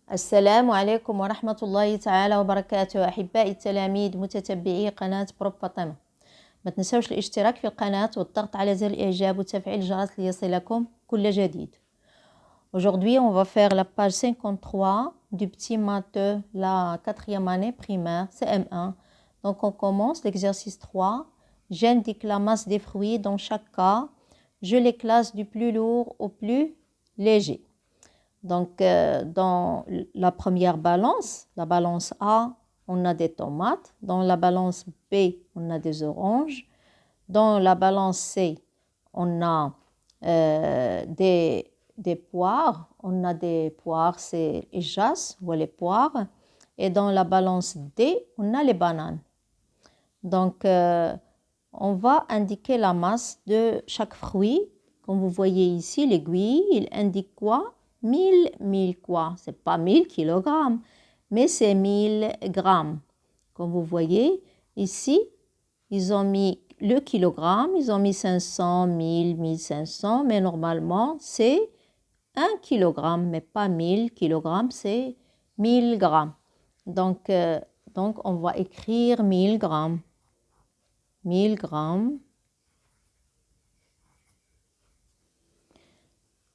السلام عليكم ورحمة الله تعالى وبركاته أحبائي التلاميذ متتبعي قناة بروف فاطمة. ما تنسوش الاشتراك في القناة والضغط على زر الإعجاب وتفعيل الجرس ليصلكم كل جديد. Aujourd'hui, on va faire la page 53 du petit maths de la 4e année primaire, CM1. Donc, on commence l'exercice 3. J'indique la masse des fruits. Dans chaque cas, je les classe du plus lourd au plus léger. Donc, dans la première balance, la balance A, on a des tomates. Dans la balance B, on a des oranges. Dans la balance C, on a des poires. On a des poires, c'est les jasses ou les poires. Et dans la balance D, on a les bananes. Donc, on va indiquer la masse de chaque fruit. Comme vous voyez ici, l'aiguille, il indique quoi? 1000 quoi? C'est pas 1000 kilogrammes, mais c'est 1000 grammes. Comme vous voyez, ici, ils ont mis le kilogramme, ils ont mis 500, 1000, 1500, mais normalement, c'est 1 kilogramme, mais pas 1000 kilogrammes, c'est 1000 grammes. Donc, on va écrire 1000 grammes. 1000 grammes.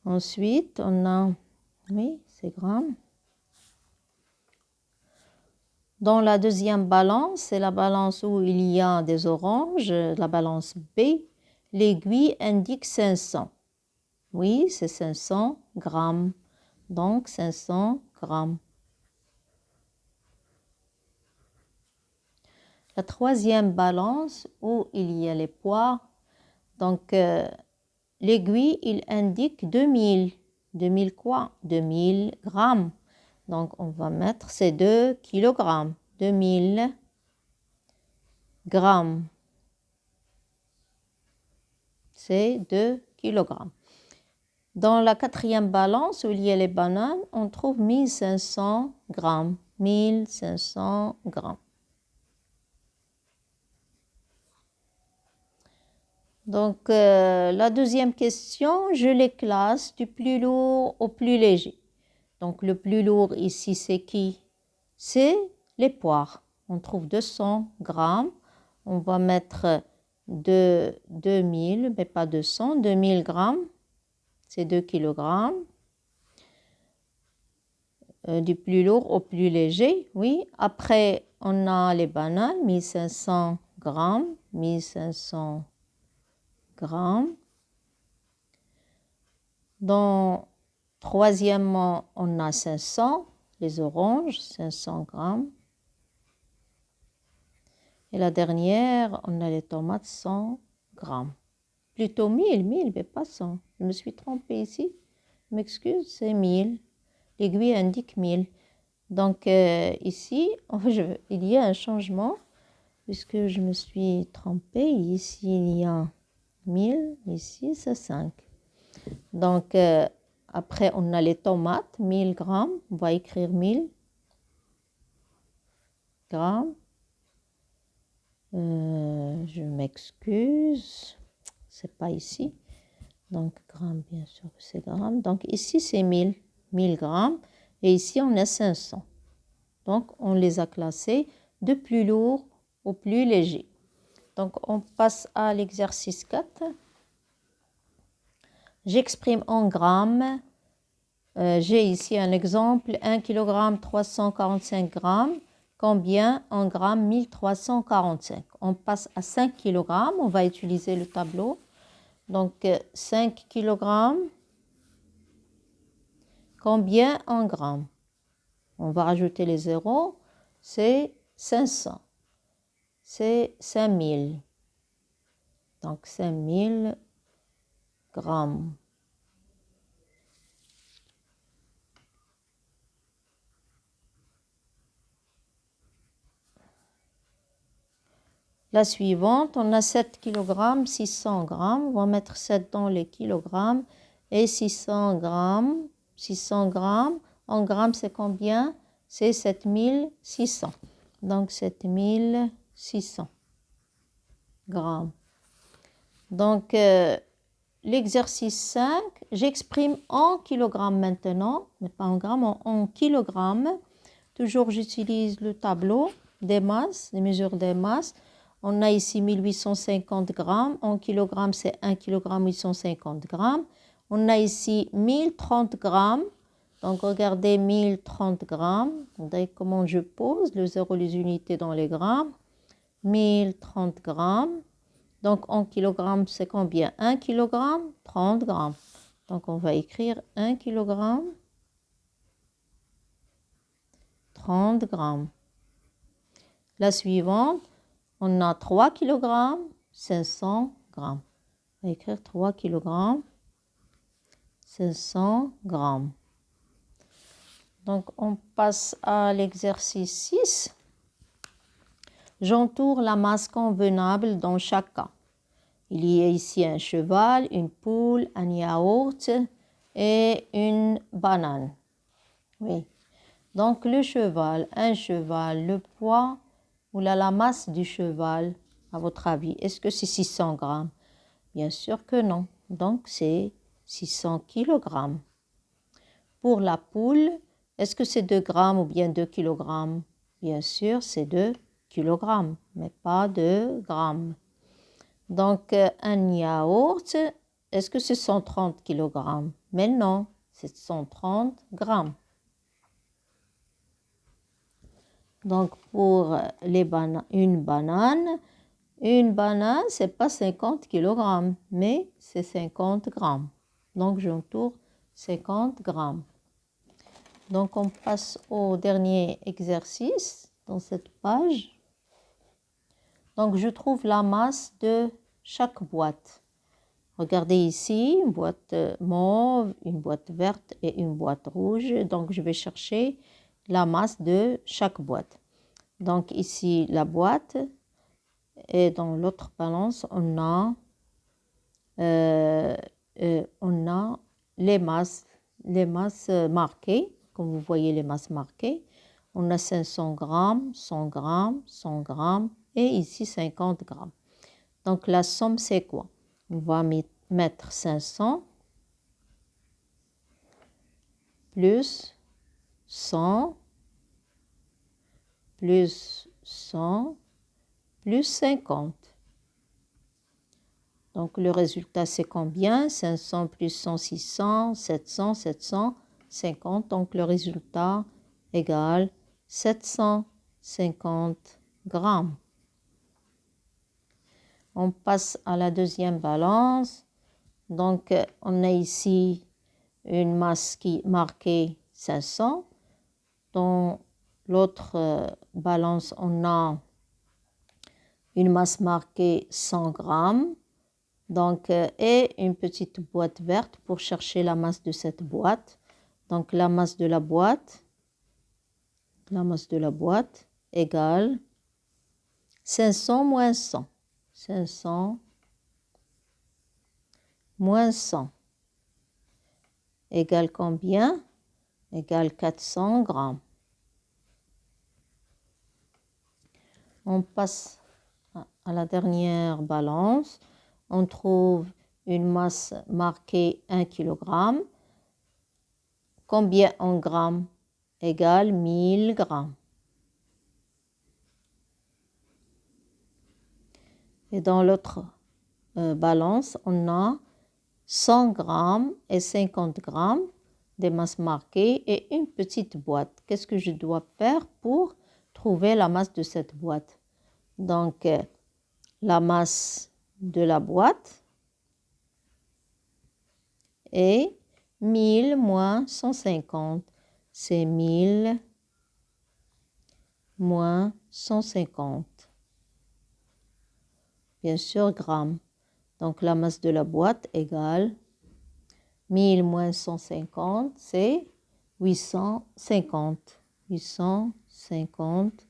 Ensuite, on a, oui, c'est grammes. Dans la deuxième balance, c'est la balance où il y a des oranges, la balance B, l'aiguille indique 500. Oui, c'est 500 grammes. Donc, 500 grammes. La troisième balance où il y a les poires, donc l'aiguille, il indique 2000. 2000 quoi? 2000 grammes. Donc, on va mettre ces 2 kilogrammes. 2000 grammes. C'est 2 kilogrammes. Dans la quatrième balance où il y a les bananes, on trouve 1500 grammes. 1500 grammes. Donc, la deuxième question, je les classe du plus lourd au plus léger. Donc, le plus lourd ici, c'est qui? C'est les poires. On trouve 200 grammes. On va mettre 2000, mais pas 200, 2000 grammes. C'est 2 kilogrammes. Du plus lourd au plus léger, oui. Après, on a les bananes, 1500 grammes. 1500 grammes. Dans troisièmement, on a 500, les oranges, 500 grammes. Et la dernière, on a les tomates, 100 grammes. Plutôt 1000, mais pas 100. Je me suis trompée ici. Je m'excuse, c'est 1000. L'aiguille indique 1000. Donc ici, il y a un changement puisque je me suis trompée. Ici, il y a 1000, ici, c'est 5. Donc, après, on a les tomates, 1000 grammes. On va écrire 1000 grammes. Je m'excuse. C'est pas ici. Donc, grammes, bien sûr que c'est grammes. Donc, ici, c'est 1000 grammes. Et ici, on a 500. Donc, on les a classés de plus lourd au plus léger. Donc, on passe à l'exercice 4. J'exprime en grammes. J'ai ici un exemple, 1 kg 345 grammes. Combien en grammes? 1345. On passe à 5 kg. On va utiliser le tableau. Donc, 5 kg. Combien en grammes? On va rajouter les zéros. C'est 500. C'est 5000. Donc, 5000 grammes. La suivante, on a 7 kg, 600 grammes. On va mettre 7 dans les kilogrammes. Et 600 grammes. 600 grammes. En grammes, c'est combien? C'est 7600. Donc, 7600 grammes. Donc, l'exercice 5, j'exprime en kilogrammes maintenant, mais pas en grammes, en kilogrammes. Toujours, j'utilise le tableau des masses, des mesures des masses. On a ici 1850 grammes. En kilogrammes, c'est 1 kg 850 grammes. On a ici 1030 grammes. Donc, regardez 1030 grammes. Regardez comment je pose le zéro, les unités dans les grammes. 1030 grammes. Donc, en kilogrammes, c'est combien? 1 kg, 30 grammes. Donc, on va écrire 1 kg, 30 grammes. La suivante, on a 3 kg, 500 grammes. On va écrire 3 kg, 500 grammes. Donc, on passe à l'exercice 6. J'entoure la masse convenable dans chaque cas. Il y a ici un cheval, une poule, un yaourt et une banane. Oui. Donc, le cheval, un cheval, le poids ou la masse du cheval, à votre avis, est-ce que c'est 600 grammes? Bien sûr que non. Donc, c'est 600 kilogrammes. Pour la poule, est-ce que c'est 2 grammes ou bien 2 kilogrammes? Bien sûr, c'est 2 kilogrammes, mais pas 2 grammes. Donc, un yaourt, est-ce que c'est 130 kilogrammes? Mais non, c'est 130 grammes. Donc, pour une banane, c'est pas 50 kilogrammes, mais c'est 50 grammes. Donc, j'entoure 50 grammes. Donc, on passe au dernier exercice dans cette page. Donc, je trouve la masse de chaque boîte. Regardez ici, une boîte mauve, une boîte verte et une boîte rouge. Donc, je vais chercher la masse de chaque boîte. Donc, ici, la boîte. Et dans l'autre balance, on a les masses marquées. Comme vous voyez, les masses marquées. On a 500 grammes, 100 grammes, 100 grammes et ici 50 grammes. Donc, la somme, c'est quoi? On va mettre 500 plus 100 plus 100 plus 50. Donc, le résultat, c'est combien? 500 plus 100, 600, 700, 750. Donc, le résultat égale 750 grammes. On passe à la deuxième balance. Donc, on a ici une masse qui est marquée 500. Dans l'autre balance, on a une masse marquée 100 grammes. Donc, et une petite boîte verte pour chercher la masse de cette boîte. Donc, la masse de la boîte égale 500 moins 100. 500 moins 100 égale combien? Égale 400 grammes. On passe à la dernière balance. On trouve une masse marquée 1 kg. Combien en grammes? Égale 1000 grammes. Et dans l'autre balance, on a 100 grammes et 50 grammes de masse marquée et une petite boîte. Qu'est-ce que je dois faire pour trouver la masse de cette boîte? Donc, la masse de la boîte est 1000 moins 150. C'est 1000 moins 150. Bien sûr, grammes. Donc, la masse de la boîte égale 1000 moins 150, c'est 850. 850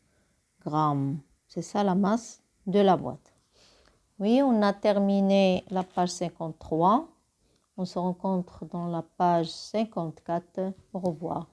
grammes. C'est ça la masse de la boîte. Oui, on a terminé la page 53. On se rencontre dans la page 54. Au revoir.